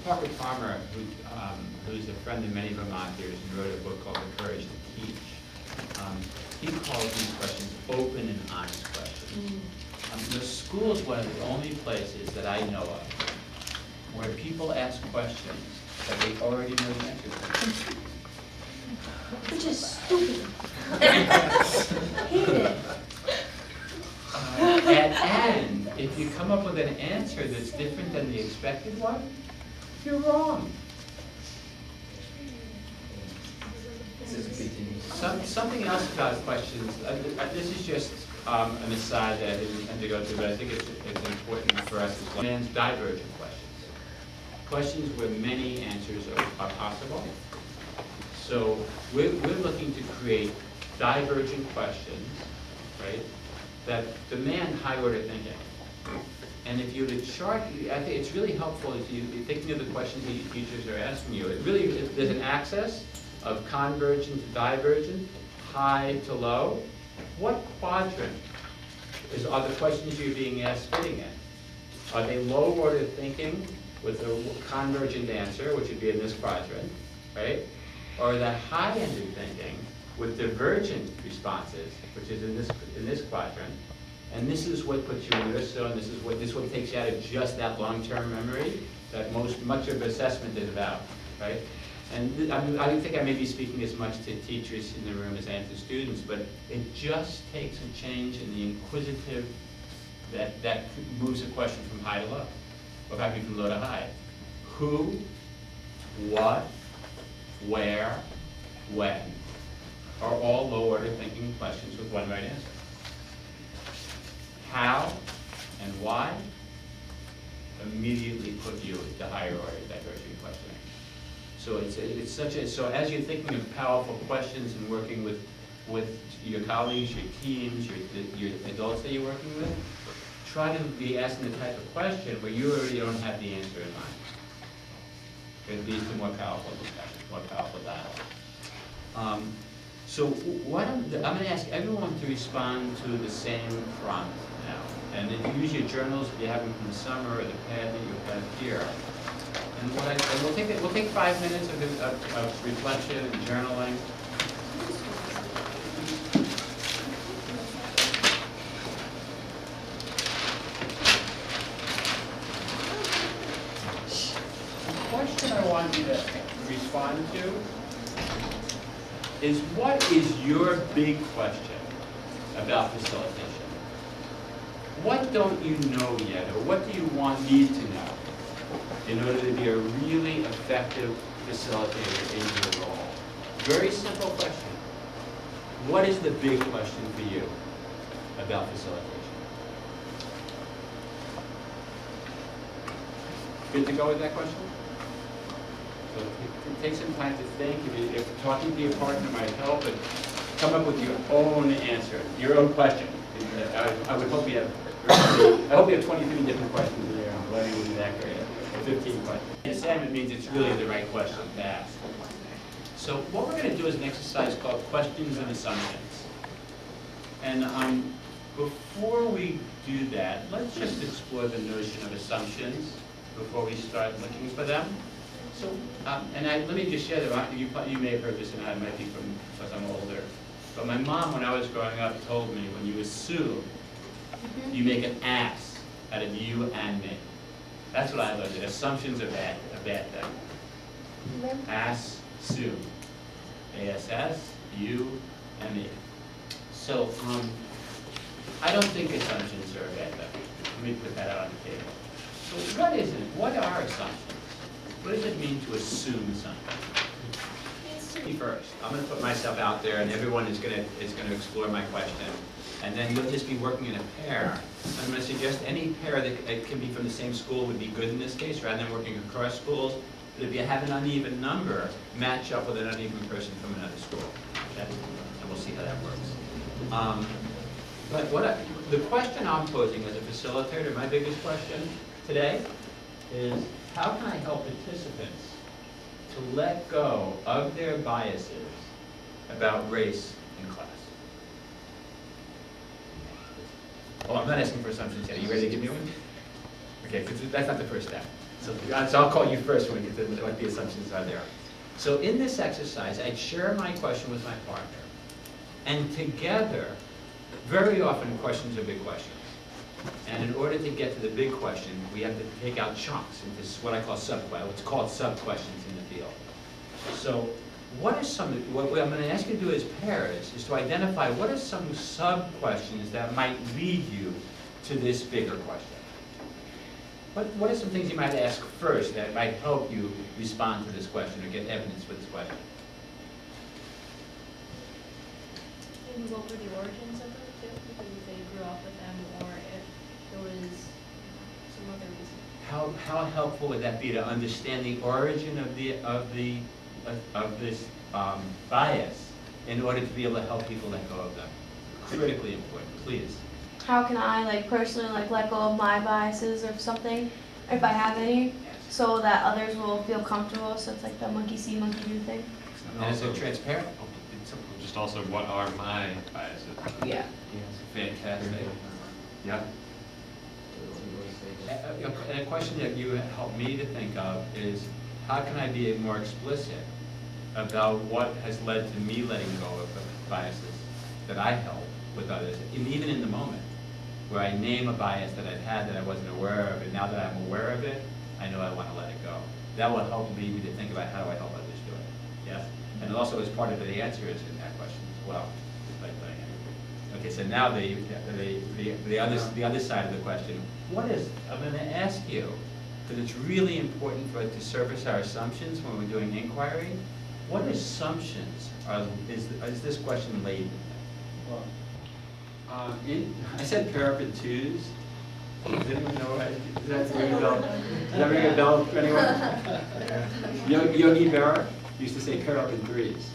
Parker Palmer, who's a friend of many Vermonters and wrote a book called The Courage to Teach, he calls these questions open and honest questions. The school is one of the only places that I know of where people ask questions that they already know the answer to. Which is stupid. Hate it. And if you come up with an answer that's different than the expected one, you're wrong. Something else about questions. This is just an aside that I didn't intend to go through, but I think it's important for us as well. And divergent questions. Questions where many answers are possible. So we're looking to create divergent questions, right, that demand high order thinking. And if you were to chart, I think it's really helpful if you're thinking of the questions that your teachers are asking you. There's an axis of convergent to divergent, high to low. What quadrant are the questions you're being asked fitting in? Are they low order thinking with a convergent answer, which would be in this quadrant, right? Or that high-ended thinking with divergent responses, which is in this quadrant, and this is what puts you in this zone. This is what takes you out of just that long-term memory that much of assessment is about, right? And I think I may be speaking as much to teachers in the room as I am to students, but it just takes a change in the inquisitive that moves a question from high to low, or actually from low to high. Who, what, where, when, are all low-order thinking questions with one right answer. How and why immediately put you into higher order divergent questioning. So it's such a, so as you're thinking of powerful questions and working with your colleagues, your teams, your adults that you're working with, try to be asking the type of question where you already don't have the answer in mind. It leads to more powerful discussion, more powerful dialogue. So what I'm going to ask everyone to respond to the same prompt now. And if you use your journals, if you have them from the summer or the pad that you have here. And we'll take 5 minutes of reflection and journaling. The question I want you to respond to is, what is your big question about facilitation? What don't you know yet, or what do you need to know in order to be a really effective facilitator in your role? Very simple question. What is the big question for you about facilitation? Good to go with that question? So take some time to think. If talking to your partner might help, but come up with your own answer, your own question. I would hope you have. I hope you have 23 different questions there. I'm glad you wasn't that great. 15 questions. Assignment means it's really the right question to ask. So what we're going to do is an exercise called questions and assumptions. And before we do that, let's just explore the notion of assumptions before we start looking for them. So, let me just share that. You may have heard this, and I might be because I'm older. But my mom, when I was growing up, told me when you assume, you make an ass out of you and me. That's what I learned. Assumptions are a bad thing. Assume. A-S-S, you, and me. So, I don't think assumptions are a bad thing. Let me put that out on the table. So what is it? What are assumptions? What does it mean to assume something? First, I'm going to put myself out there, and everyone is going to explore my question. And then you'll just be working in a pair. I'm going to suggest any pair that can be from the same school would be good in this case, rather than working across schools. But if you have an uneven number, match up with an uneven person from another school. Okay? And we'll see how that works. But the question I'm posing as a facilitator, my biggest question today, is how can I help participants to let go of their biases about race in class? Oh, I'm not asking for assumptions yet. Are you ready to give me one? Okay, that's not the first step. So I'll call you first when we get to what the assumptions are there. So in this exercise, I'd share my question with my partner. And together, very often questions are big questions. And in order to get to the big question, we have to take out chunks into what I call what's called sub-questions in the field. So what I'm going to ask you to do as pairs is to identify what are some sub-questions that might lead you to this bigger question. What are some things you might ask first that might help you respond to this question or get evidence for this question? Can you go over the origins of them too, because if they grew up with them, or if there was some other reason? How helpful would that be to understand the origin of this bias in order to be able to help people let go of them? Critically important, please. How can I personally let go of my biases or something, if I have any, so that others will feel comfortable, so it's like the monkey see, monkey do thing? And is it transparent? Just also, what are my biases? Yeah. Fantastic. Yeah. And a question that you helped me to think of is, how can I be more explicit about what has led to me letting go of the biases that I held with others, and even in the moment, where I name a bias that I've had that I wasn't aware of, and now that I'm aware of it, I know I want to let it go. That will help lead me to think about how do I help others do it. Yes? And also as part of the answer is in that question as well. Okay, so now the other side of the question. I'm going to ask you, because it's really important for us to surface our assumptions when we're doing inquiry. What assumptions is this question laden with? Well, I said pair up in twos. Does anyone know? Does that ring a bell? Does that ring a bell to anyone? Yogi Berra used to say pair up in threes.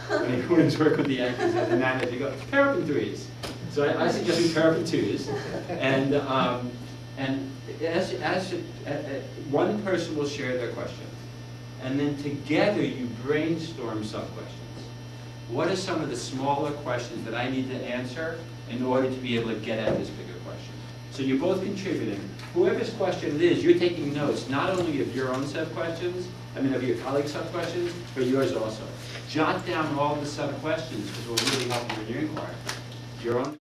When he wouldn't work with the Yankees as a manager, he goes, pair up in threes. So I suggest we pair up in twos. And one person will share their question. And then together you brainstorm sub-questions. What are some of the smaller questions that I need to answer in order to be able to get at this bigger question? So you're both contributing. Whoever's question it is, you're taking notes, not only of your own sub-questions, of your colleagues' sub-questions, but yours also. Jot down all the sub-questions, because it will really help you in your inquiry. Your own